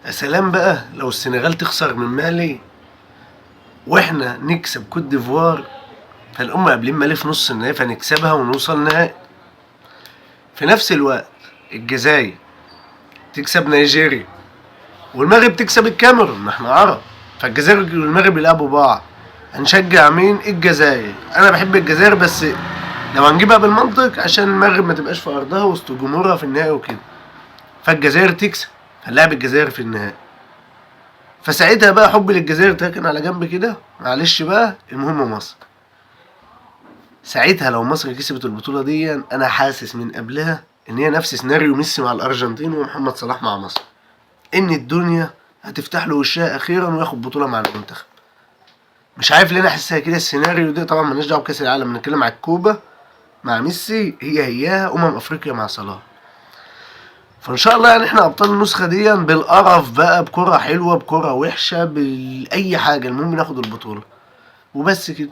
يا سلام بقى لو السنغال تخسر من مالي واحنا نكسب كوت ديفوار، فالأم قابلين مالي في نص النهائي فنكسبها ونوصل نهائي. في نفس الوقت الجزائر تكسب نيجيريا والمغرب تكسب الكاميرون، ما احنا عرب، فالجزائر والمغرب يلعبوا بعض. هنشجع مين؟ الجزائر. انا بحب الجزائر بس لو هنجيبها بالمنطق عشان المغرب ما تبقاش في ارضها وسط جمهورها في النهائي وكده، فالجزائر تكسب، هنلاعب الجزائر في النهائي. فساعتها بقى حبي للجزائر تركن على جنب كده، معلش بقى، المهم مصر. ساعتها لو مصر كسبت البطولة دي انا حاسس من قبلها ان هي نفس سيناريو ميسي مع الارجنتين ومحمد صلاح مع مصر، ان الدنيا هتفتح له وشها اخيرا وياخد بطولة مع المنتخب. مش عارف ليه انا حاسسها كده السيناريو ده. طبعا مالناش دعوه بكاس العالم، بنتكلم على الكوبا مع ميسي، هياها افريقيا مع صلاح. فان شاء الله يعني احنا ابطال النسخه دي بالقرف بقى، بكره حلوه بكره وحشه باي حاجه، المهم ناخد البطوله وبس كده.